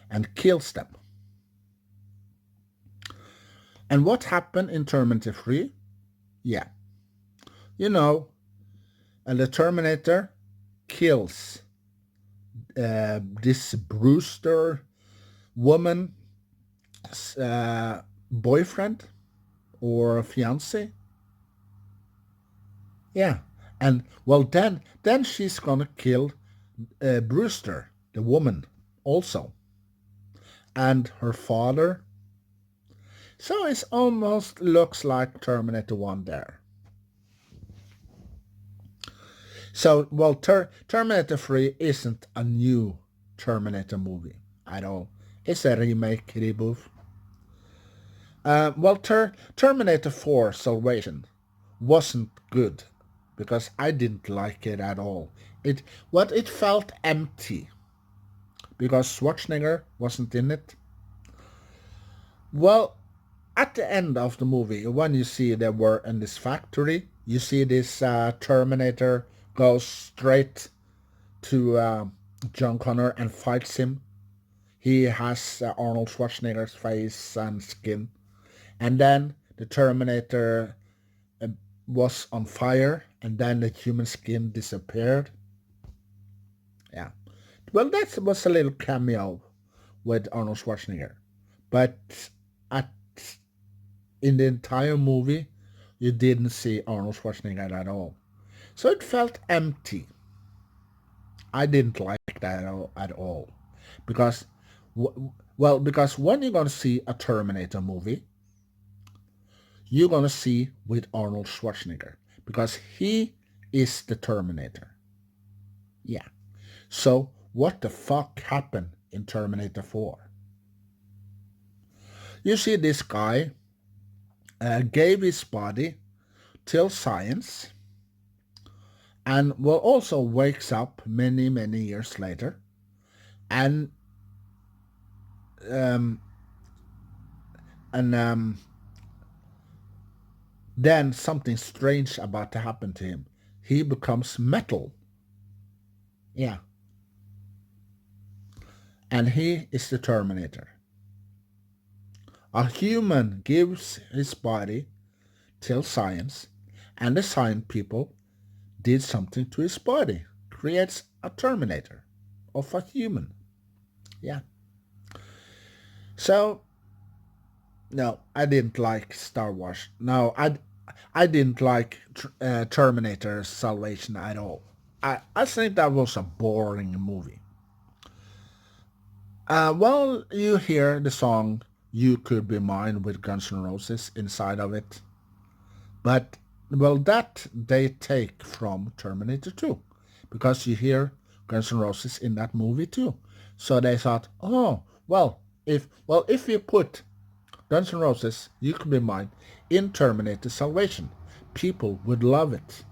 and kills them. And what happened in Terminator 3? Yeah, you know, the Terminator kills this Brewster woman boyfriend or fiance. Yeah, and well, then she's gonna kill Brewster, the woman, also, and her father. So it almost looks like Terminator 1 there. So, well, Terminator 3 isn't a new Terminator movie at all. It's a remake, reboot. Well, Terminator 4 Salvation wasn't good because I didn't like it at all. It felt empty because Schwarzenegger wasn't in it. Well, at the end of the movie, when you see they were in this factory, you see this Terminator go straight to John Connor and fights him. He has Arnold Schwarzenegger's face and skin. And then the Terminator was on fire, and then the human skin disappeared. Yeah. Well, that was a little cameo with Arnold Schwarzenegger. But at in the entire movie, you didn't see Arnold Schwarzenegger at all. So it felt empty. I didn't like that at all. Because, because when you're going to see a Terminator movie, you're going to see with Arnold Schwarzenegger. Because he is the Terminator. Yeah. So what the fuck happened in Terminator 4? You see this guy gave his body till science and will also wakes up many, many years later and um, and then something strange about to happen to him. He becomes metal. Yeah. And he is the Terminator. A human gives his body till science, and the science people did something to his body, creates a Terminator of a human. Yeah. So, no, I didn't like Star Wars. No, I didn't like Terminator Salvation at all. I think that was a boring movie. Well, you hear the song You Could Be Mine with Guns N' Roses inside of it. But, well, that they take from Terminator 2. Because you hear Guns N' Roses in that movie too. So they thought, oh, if you put Guns N' Roses, You Could Be Mine, in Terminator Salvation, people would love it.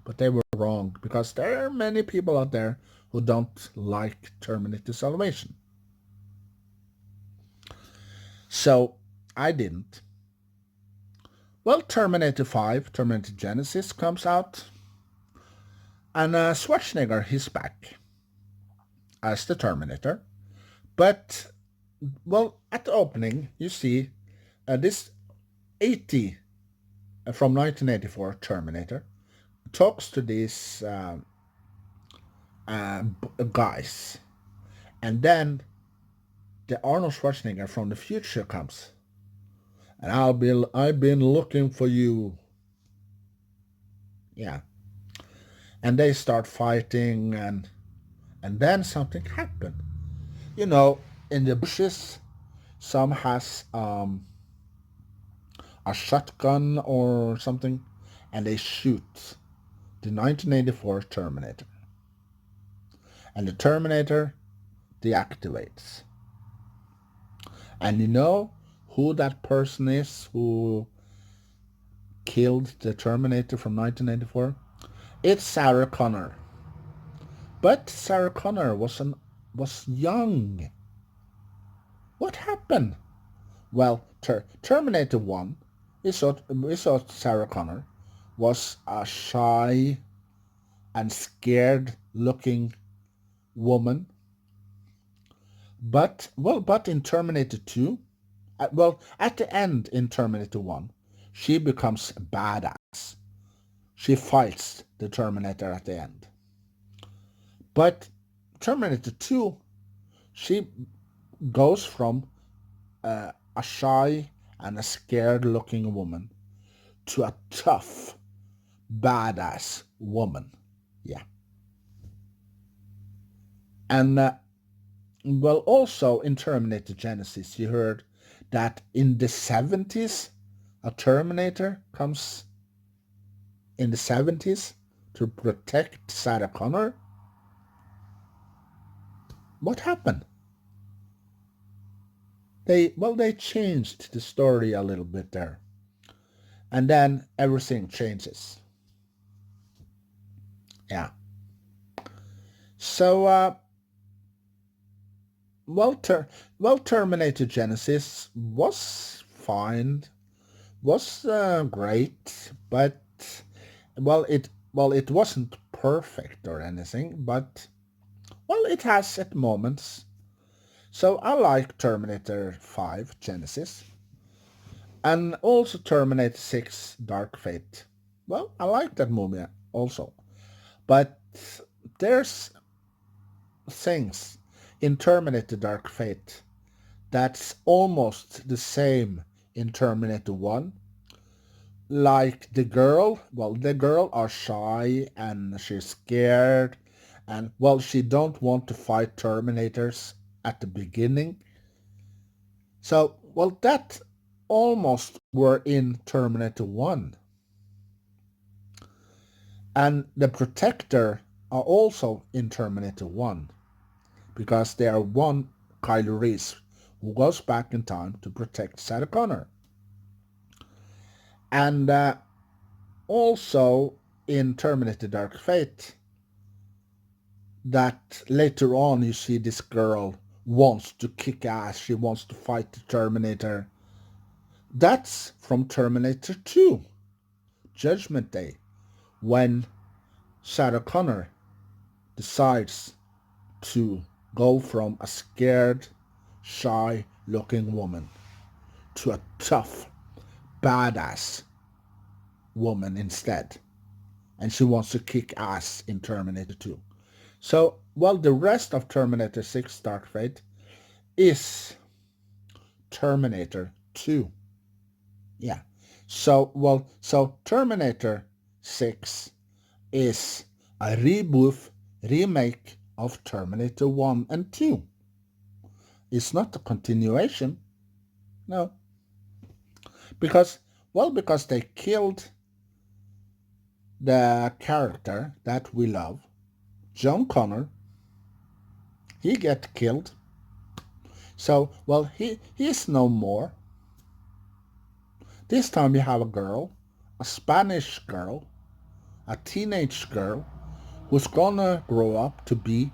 But they were wrong, because there are many people out there who don't like Terminator Salvation. So I didn't. Well, Terminator 5, Terminator Genesis comes out, and Schwarzenegger is back as the Terminator. But, well, at the opening, you see this 80 from 1984 Terminator talks to these guys, and then the Arnold Schwarzenegger from the future comes, and I've been looking for you. Yeah, and they start fighting, and then something happened. You know, in the bushes, some has a shotgun or something, and they shoot the 1984 Terminator, and the Terminator deactivates. And you know who that person is who killed the Terminator from 1984? It's Sarah Connor. But Sarah Connor was young. What happened? Well, Terminator 1, we saw Sarah Connor was a shy and scared looking woman. But in Terminator 2, at the end in Terminator 1, she becomes a badass. She fights the Terminator at the end. But Terminator 2, she goes from a shy and a scared-looking woman to a tough, badass woman. Yeah. And also in Terminator Genesis, you heard that in the 70s, a Terminator comes in the 70s to protect Sarah Connor. What happened? They changed the story a little bit there. And then everything changes. Yeah. So, Terminator Genesis was fine, was great, but it wasn't perfect or anything, but it has its moments. So I like Terminator 5 Genesis, and also Terminator 6 Dark Fate. Well, I like that movie also, but there's things in Terminator Dark Fate that's almost the same in Terminator 1. Like the girl are shy and she's scared, and she don't want to fight Terminators at the beginning. So, that almost were in Terminator 1. And the Protector are also in Terminator 1, because they are one Kylo Reese who goes back in time to protect Sarah Connor. And also in Terminator Dark Fate, that later on you see this girl wants to kick ass, she wants to fight the Terminator. That's from Terminator 2, Judgment Day, when Sarah Connor decides to go from a scared, shy-looking woman to a tough, badass woman instead. And she wants to kick ass in Terminator 2. So, the rest of Terminator 6 Dark Fate is Terminator 2. Yeah. So, Terminator 6 is a remake of Terminator 1 and 2. It's not a continuation. No. Because they killed the character that we love, John Connor. He get killed. So, he's no more. This time we have a girl, a Spanish girl, a teenage girl, who's gonna grow up to be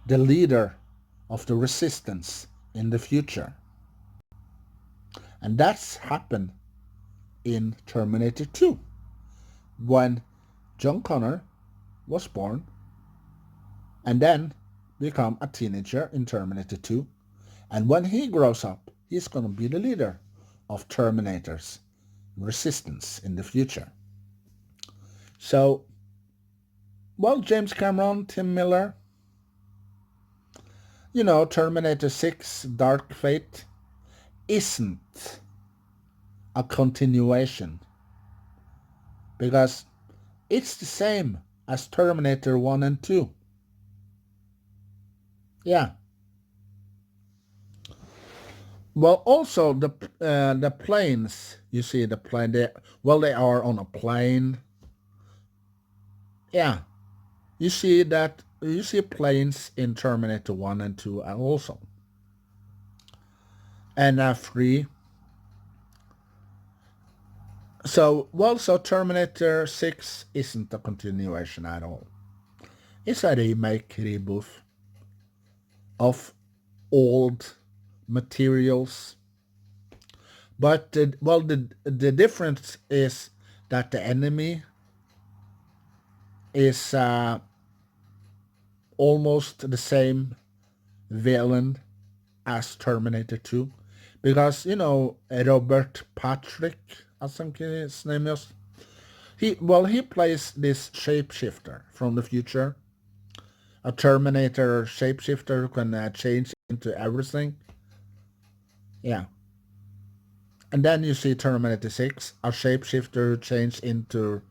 the leader of the resistance in the future. And that's happened in Terminator 2, when John Connor was born and then become a teenager in Terminator 2. And when he grows up, he's going to be the leader of Terminator's resistance in the future. So, James Cameron, Tim Miller, Terminator 6 Dark Fate isn't a continuation, because it's the same as Terminator 1 and 2. Yeah. Also the planes, you see the plane, they are on a plane. Yeah. You see planes in Terminator 1 and 2 also. And 3. So, Terminator 6 isn't a continuation at all. It's a reboot of old materials. But, the difference is that the enemy is almost the same villain as Terminator 2. Because, Robert Patrick, I think his name is, he plays this shapeshifter from the future. A Terminator shapeshifter who can change into everything. Yeah. And then you see Terminator 6, a shapeshifter who changed into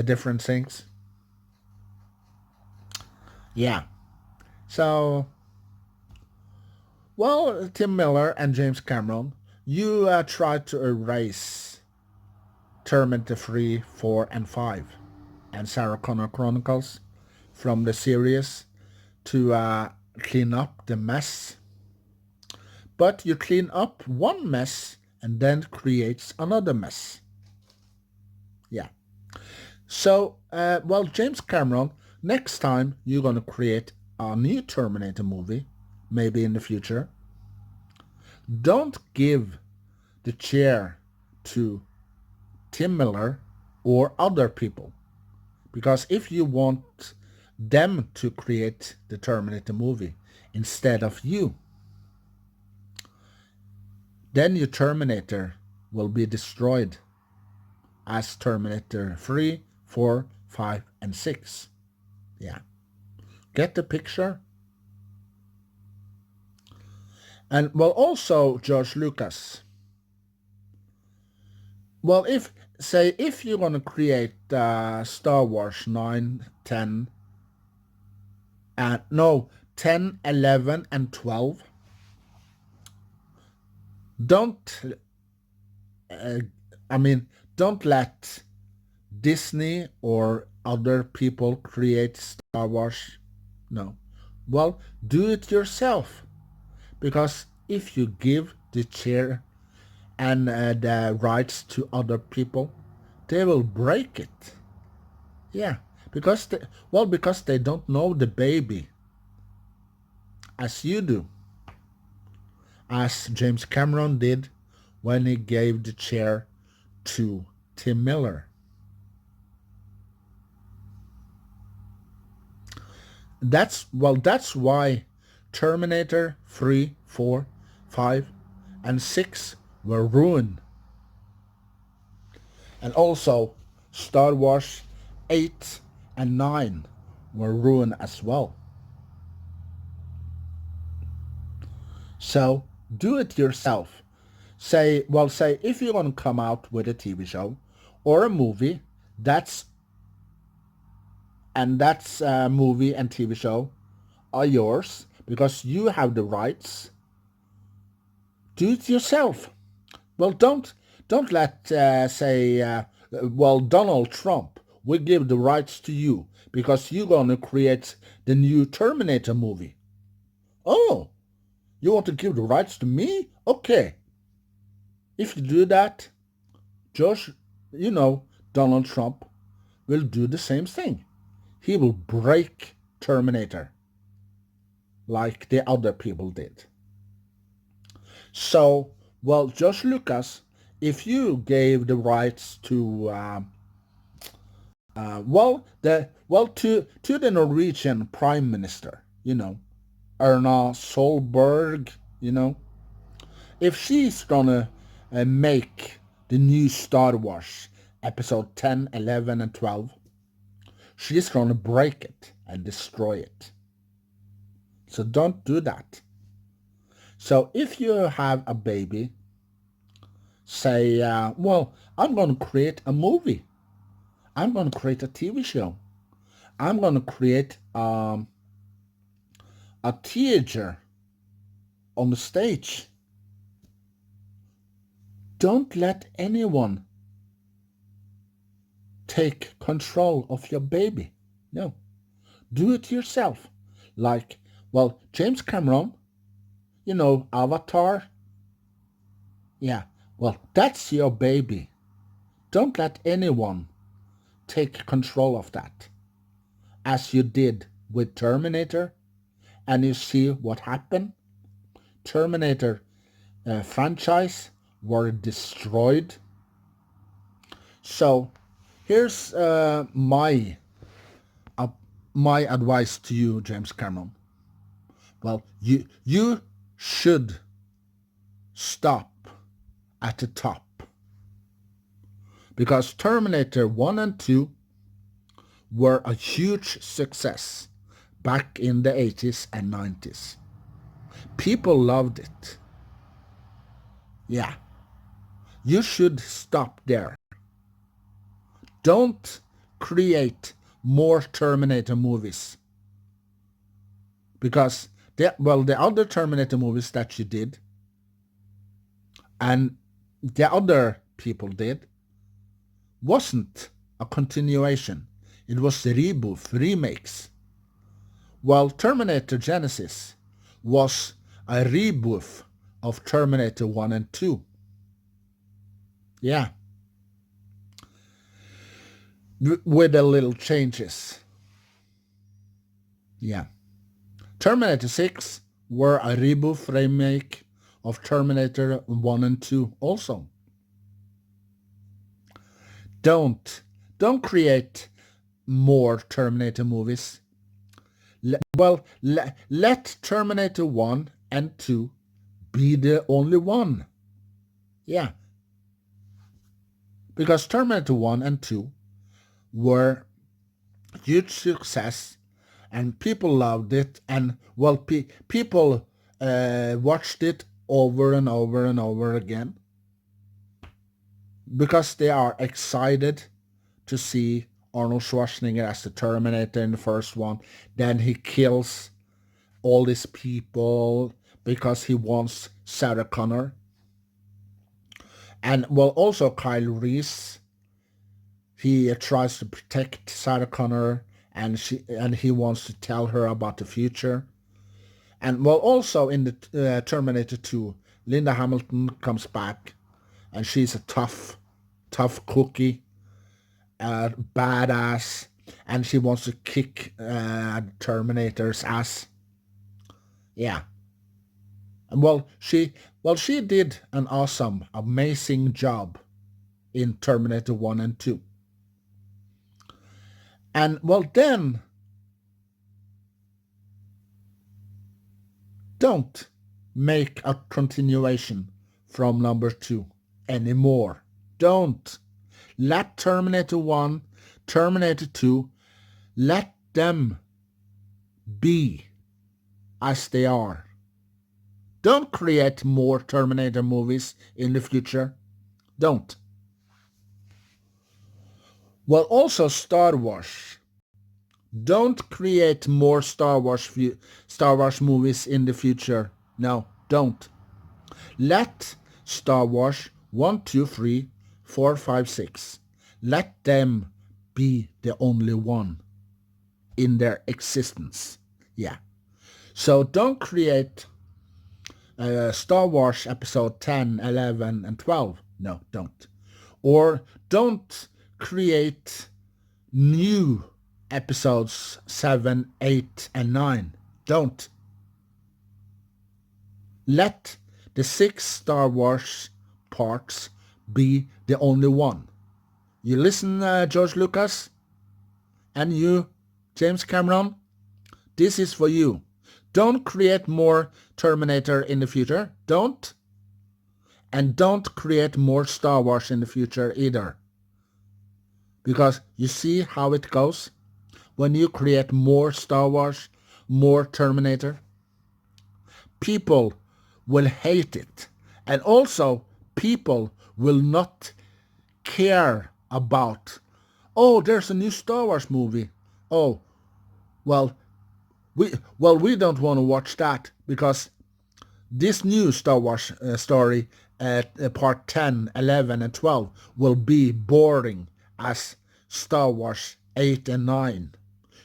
different things. Yeah. So, well, Tim Miller and James Cameron, you tried to erase Terminator 3, 4, and 5 and Sarah Connor Chronicles from the series to clean up the mess. But you clean up one mess and then creates another mess. Yeah. So, James Cameron, next time you're going to create a new Terminator movie, maybe in the future, don't give the chair to Tim Miller or other people. Because if you want them to create the Terminator movie instead of you, then your Terminator will be destroyed as Terminator 3, 4, 5, and 6. Yeah. Get the picture? And, also George Lucas. Well, if you're going to create Star Wars 9, 10, 10, 11, and 12, don't let Disney or other people create Star Wars. No. Well, do it yourself. Because if you give the chair and the rights to other people, they will break it. Yeah. Because they don't know the baby as you do. As James Cameron did when he gave the chair to Tim Miller. That's why Terminator 3, 4, 5, and 6 were ruined. And also Star Wars 8 and 9 were ruined as well. So do it yourself. Say if you're going to come out with a TV show or a movie, that's movie and TV show are yours because you have the rights. Do it yourself. Well, don't let Donald Trump will give the rights to you because you're going to create the new Terminator movie. Oh, you want to give the rights to me? Okay. If you do that, Donald Trump will do the same thing. He will break Terminator like the other people did. So, George Lucas, if you gave the rights to to the Norwegian Prime Minister, Erna Solberg, if she's gonna make the new Star Wars episode 10, 11, and 12, she's gonna break it and destroy it. So don't do that. So if you have a baby, say, I'm going to create a movie. I'm going to create a TV show. I'm going to create a theater on the stage. Don't let anyone take control of your baby. No. Do it yourself. Like, James Cameron, Avatar. Yeah, that's your baby. Don't let anyone take control of that. As you did with Terminator, and you see what happened. Terminator franchise were destroyed. So, here's my advice to you, James Cameron. Well, you should stop at the top, because Terminator 1 and 2 were a huge success back in the 80s and 90s. People loved it. Yeah. You should stop there. Don't create more Terminator movies. Because the other Terminator movies that you did and the other people did wasn't a continuation. It was remakes. While Terminator Genesis was a reboot of Terminator 1 and 2. Yeah. With a little changes. Yeah. Terminator 6 were a reboot remake of Terminator 1 and 2 also. Don't create more Terminator movies. Let Terminator 1 and 2 be the only one. Yeah. Because Terminator 1 and 2 were huge success and people loved it, and people watched it over and over and over again because they are excited to see Arnold Schwarzenegger as the Terminator in the first one. Then he kills all these people because he wants Sarah Connor. And also Kyle Reese, he tries to protect Sarah Connor, and he wants to tell her about the future. And also in the Terminator 2, Linda Hamilton comes back, and she's a tough cookie, badass, and she wants to kick Terminator's ass. Yeah. And she did an awesome, amazing job in Terminator 1 and 2. And then don't make a continuation from number 2 anymore. Don't. Let Terminator 1, Terminator 2, let them be as they are. Don't create more Terminator movies in the future. Don't. Also Star Wars. Don't create more Star Wars movies in the future. No, don't. Let Star Wars 1, 2, 3, 4, 5, 6. Let them be the only one in their existence. Yeah. So don't create Star Wars episode 10, 11, and 12. No, don't. Or don't create new episodes 7, 8, and 9. Don't. Let the 6 Star Wars parts be the only one. You listen, George Lucas, and you, James Cameron, this is for you. Don't create more Terminator in the future. Don't. And don't create more Star Wars in the future either. Because you see how it goes? When you create more Star Wars, more Terminator, people will hate it. And also, people will not care about, oh, there's a new Star Wars movie. Oh, we don't want to watch that because this new Star Wars story, part 10, 11, and 12, will be boring as Star Wars 8 and 9.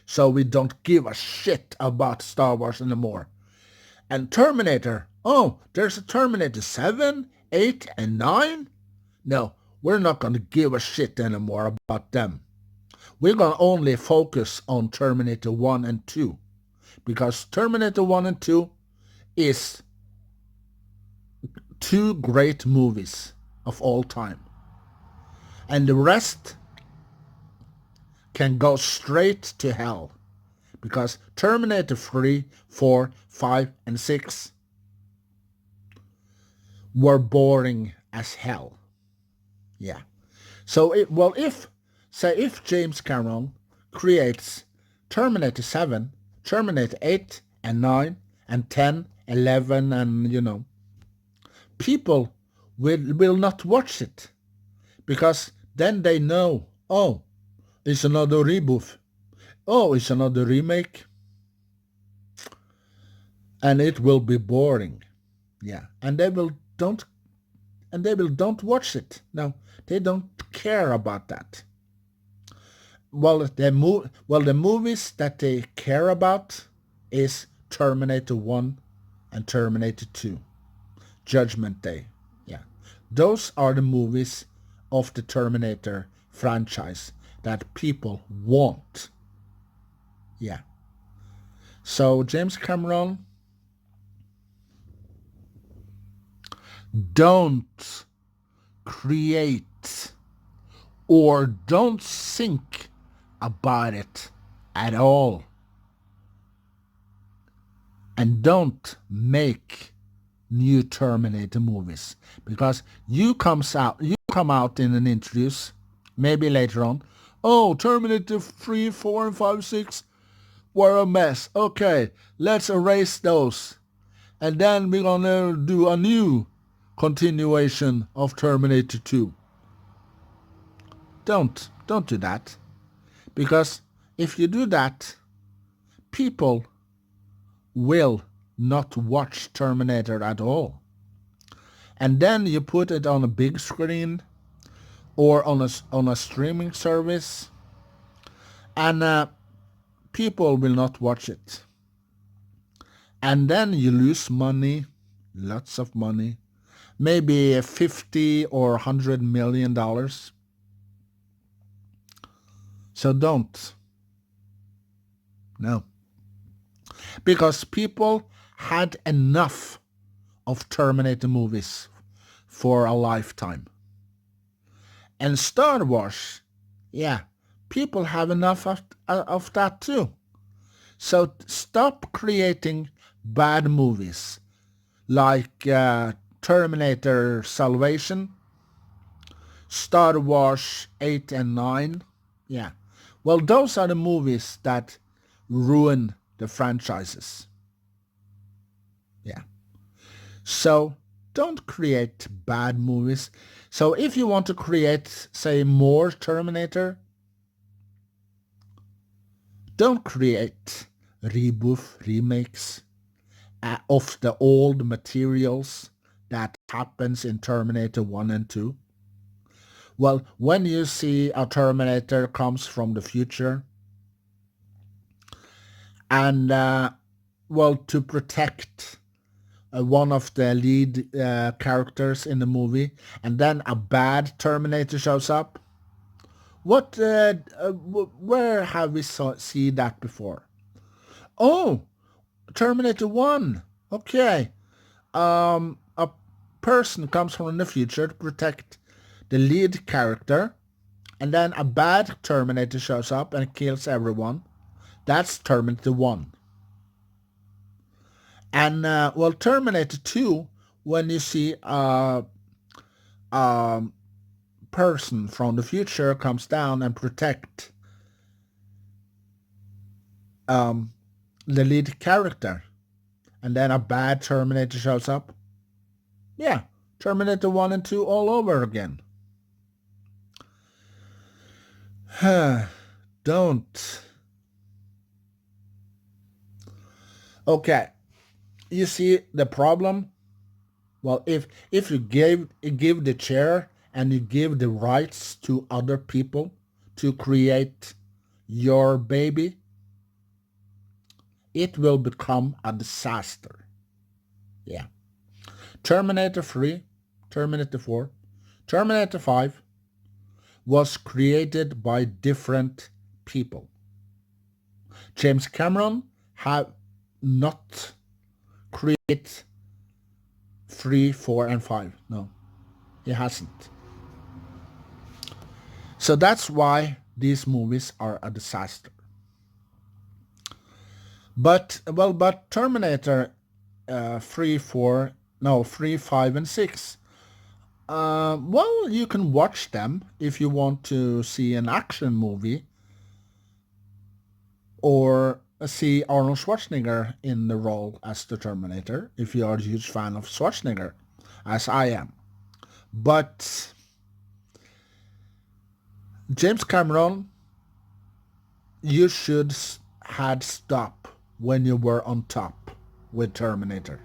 So we don't give a shit about Star Wars anymore. And Terminator, oh, there's a Terminator 7, 8, and 9? No, we're not going to give a shit anymore about them. We're going to only focus on Terminator 1 and 2. Because Terminator 1 and 2 is 2 great movies of all time. And the rest can go straight to hell. because Terminator 3, 4, 5, and 6 were boring as hell. Yeah. So, if James Cameron creates Terminator 7, Terminator 8, and 9, and 10, 11, and people will not watch it, because then they know, oh, it's another reboot. Oh, it's another remake. And it will be boring. Yeah. And they will don't watch it. No, they don't care about that. Well, the movies that they care about is Terminator 1 and Terminator 2. Judgment Day. Yeah. Those are the movies of the Terminator franchise that people want. Yeah. So James Cameron, don't create or don't think about it at all. And don't make new Terminator movies, because you come out in an interviews, maybe later on, oh, Terminator 3, 4, and 5, 6 were a mess. Okay, let's erase those. And then we're gonna do a new continuation of Terminator 2. Don't do that. Because if you do that, people will not watch Terminator at all. And then you put it on a big screen or on a streaming service, and people will not watch it. And then you lose money, lots of money, maybe $50 or $100 million. So don't. No. Because people had enough of Terminator movies for a lifetime. And Star Wars, yeah, people have enough of that too. So stop creating bad movies like Terminator Salvation, Star Wars 8 and 9. Yeah. Well, those are the movies that ruin the franchises. Yeah. So don't create bad movies. So if you want to create, say, more Terminator, don't create remakes of the old materials that happens in Terminator 1 and 2. Well, when you see a Terminator comes from the future, and to protect one of the lead characters in the movie, and then a bad Terminator shows up. Where have we seen that before? Oh, Terminator 1. Okay. A person comes from the future to protect the lead character, and then a bad Terminator shows up and kills everyone. That's Terminator 1. And Terminator 2, when you see a person from the future comes down and protect the lead character, and then a bad Terminator shows up. Yeah, Terminator 1 and 2 all over again. Don't. Okay, you see the problem? Well, if you give the chair and you give the rights to other people to create your baby, it will become a disaster. Yeah. Terminator 3, Terminator 4, Terminator 5 was created by different people. James Cameron have not created 3, 4, and 5. No, he hasn't. So that's why these movies are a disaster. But Terminator 3, 4, no, 3, 5, and 6. You can watch them if you want to see an action movie or see Arnold Schwarzenegger in the role as the Terminator, if you are a huge fan of Schwarzenegger, as I am. But James Cameron, you should had stopped when you were on top with Terminator.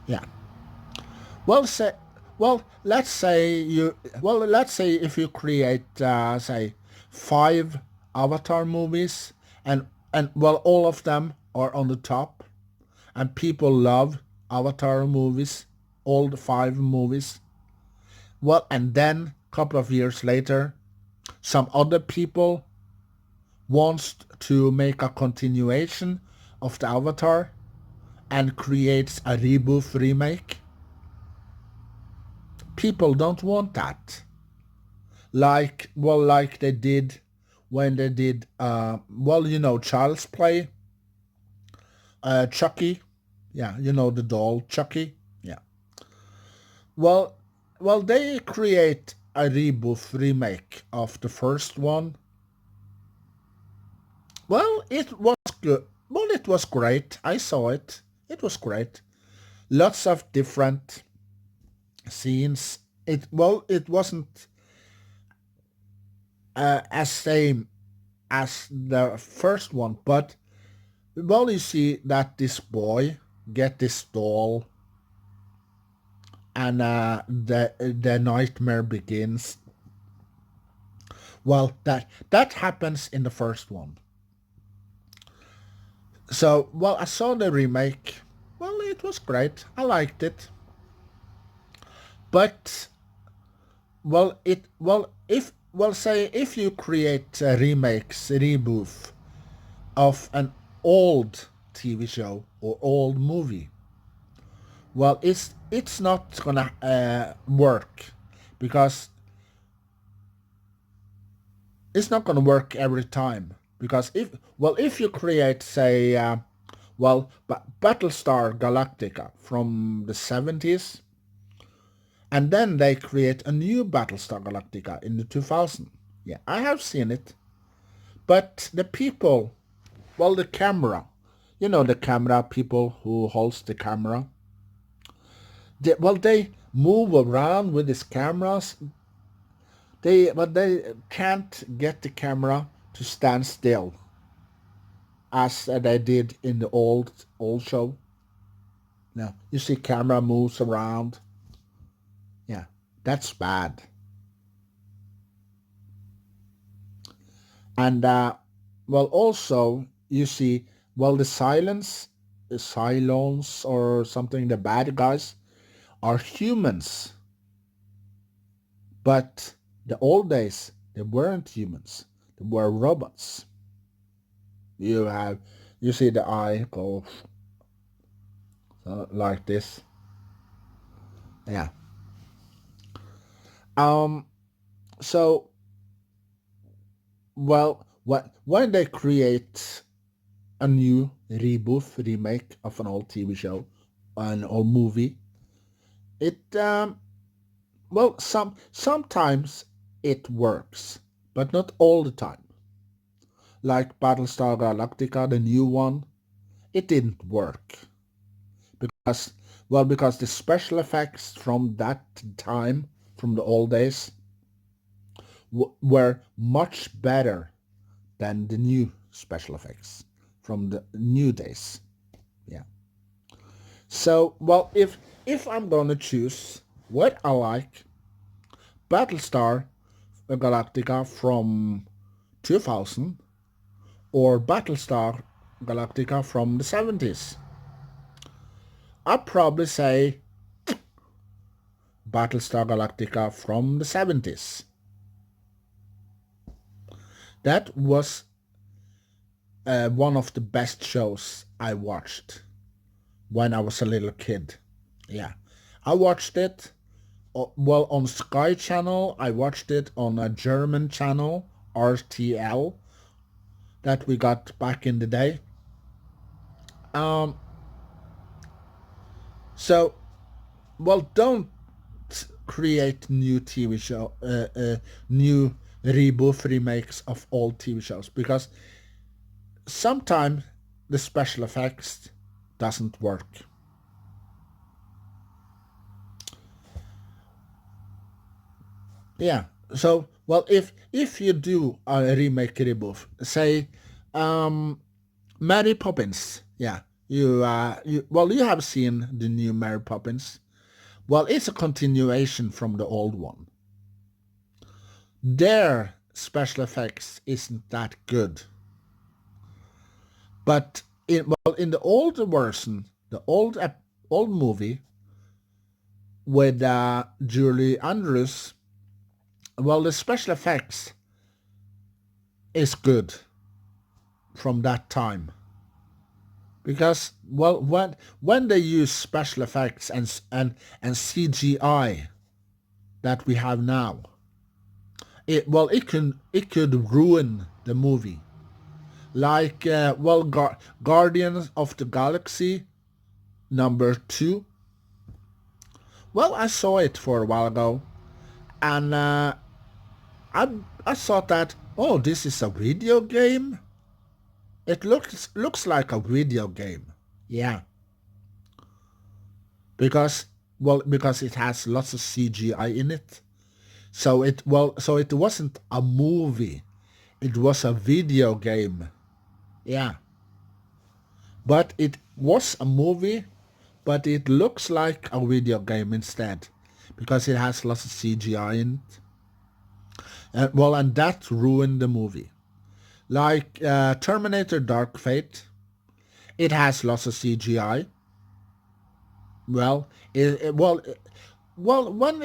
Yeah. Well, say, let's say if you create, say, 5 Avatar movies, and all of them are on the top, and people love Avatar movies, all the 5 movies. Well, and then a couple of years later, some other people wants to make a continuation of the Avatar and creates a reboot remake. People don't want that. Like they did when they did Child's Play, Chucky. Yeah, the doll Chucky. Yeah. Well, they create a reboot remake of the first one. Well, it was good. Well, it was great. I saw it. It was great. Lots of different scenes. It wasn't as same as the first one, but you see that this boy get this doll, and the nightmare begins. Well, that happens in the first one. So, I saw the remake. Well, it was great. I liked it. But if you create remakes, reboot of an old TV show or old movie, well, it's not gonna work, because it's not gonna work every time. Because if you create, say, Battlestar Galactica from the 70s, and then they create a new Battlestar Galactica in the 2000. Yeah, I have seen it. But the people, the camera, the camera people who holds the camera, they move around with these cameras. But they can't get the camera to stand still, as they did in the old show. Now you see camera moves around. Yeah, that's bad. And also you see, the Cylons or something, the bad guys are humans. But the old days, they weren't humans. They were robots. You see the eye go like this. Yeah. So, when they create a new reboot, remake of an old TV show, an old movie, it sometimes it works, but not all the time. Like Battlestar Galactica, the new one, it didn't work because the special effects from that time, from the old days, were much better than the new special effects from the new days. Yeah. So, if I'm gonna choose what I like, Battlestar Galactica from 2000 or Battlestar Galactica from the 70s, I'd probably say Battlestar Galactica from the 70s. That was one of the best shows I watched when I was a little kid. Yeah, I watched it on Sky Channel. I watched it on a German channel, RTL. that we got back in the day. Um, so, well, don't create new TV show, new reboot remakes of old TV shows, because sometimes the special effects doesn't work. Yeah. So, well, if you do a remake reboot, say, um, Mary Poppins, yeah, you have seen the new Mary Poppins. Well, it's a continuation from the old one. Their special effects isn't that good, but in the old version, the old movie with Julie Andrews, well, the special effects is good from that time, because well, when they use special effects and CGI that we have now, it could ruin the movie. Like Guardians of the Galaxy #2. Well, I saw it for a while ago, and I I thought that, oh, this is a video game. It looks like a video game. Yeah, because it has lots of CGI in it. So it wasn't a movie. It was a video game. Yeah. But it was a movie, but it looks like a video game instead, because it has lots of CGI in it. And that ruined the movie. Like Terminator Dark Fate, it has lots of CGI. Well, when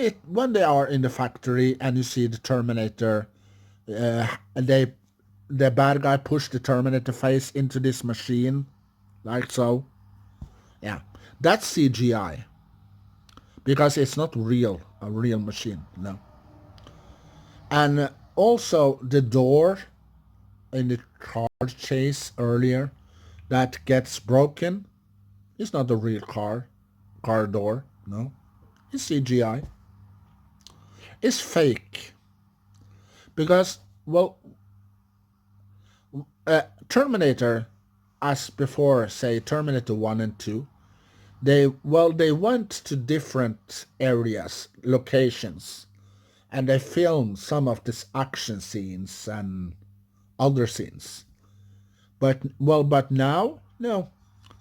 they are in the factory and you see the Terminator, and the bad guy pushed the Terminator face into this machine, like so. Yeah, that's CGI, because it's not a real machine. No. And also the door in the car chase earlier that gets broken is not a real car door. No, it's CGI. It's fake, because well, Terminator, as before, say Terminator 1 and 2, they went to different areas, locations, and they filmed some of these action scenes and other scenes. But now, no,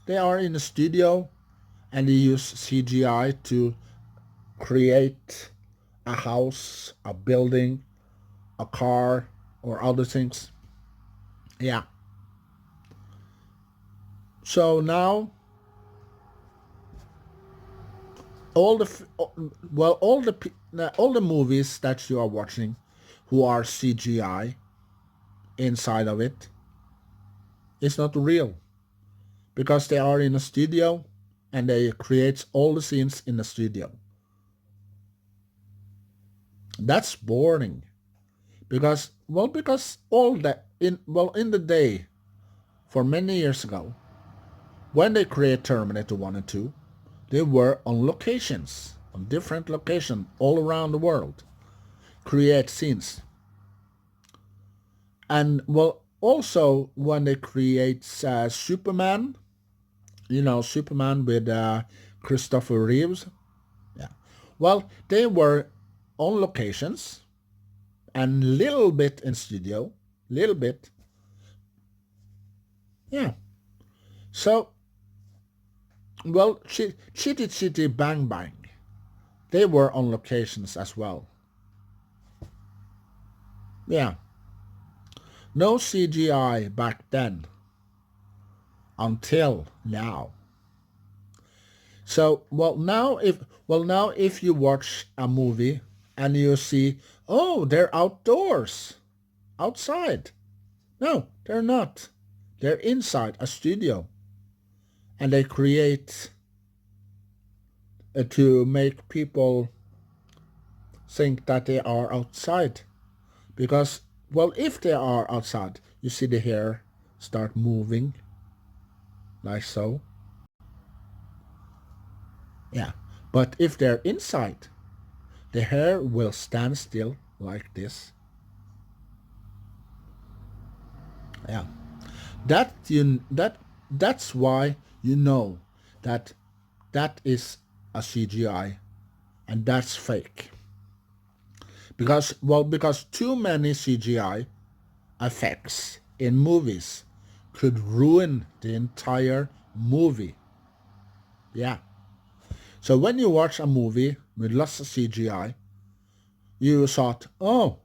they are in a studio and they use CGI to create a house, a building, a car, or other things. Yeah. So now all the all the movies that you are watching who are CGI inside of it, it's not real, because they are in a studio and they create all the scenes in the studio. That's boring, because all that in the day, for many years ago, when they create Terminator 1 and 2, they were on locations, on different locations all around the world, create scenes. And also when they create Superman, Superman with Christopher Reeves. Yeah. Well, they were on locations and little bit in studio, little bit. Yeah. So, Chitty Chitty Bang Bang, they were on locations as well. Yeah. No CGI back then until now. So, now if you watch a movie and you see, oh, they're outdoors, outside. No, they're not. They're inside a studio, and they create to make people think that they are outside. Because, if they are outside, you see the hair, start moving like so. Yeah. But if they're inside, the hair will stand still like this. Yeah. That's why you know that that is a CGI and that's fake. Because too many CGI effects in movies could ruin the entire movie. Yeah. So when you watch a movie with lots of CGI, you thought, oh,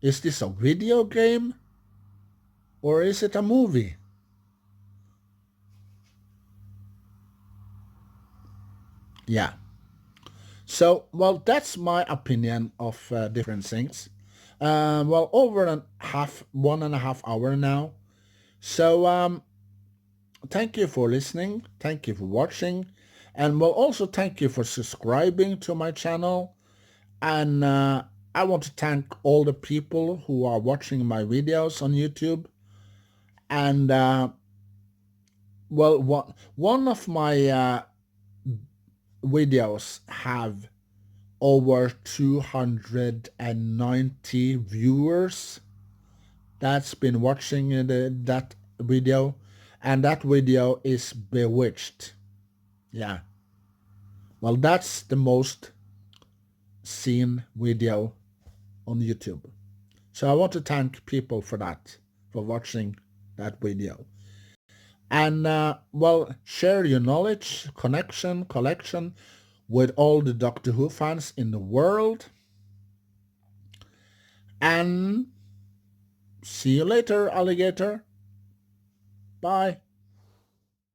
is this a video game or is it a movie? Yeah. So, well, that's my opinion of different things. Over 1.5 hour now. So, thank you for listening. Thank you for watching. And well, also thank you for subscribing to my channel. And I want to thank all the people who are watching my videos on YouTube. And one of my videos have over 290 viewers that's been watching that video, and that video is Bewitched. Yeah. Well, that's the most seen video on YouTube. So I want to thank people for that, for watching that video. And share your knowledge, collection with all the Doctor Who fans in the world. And see you later, alligator. Bye.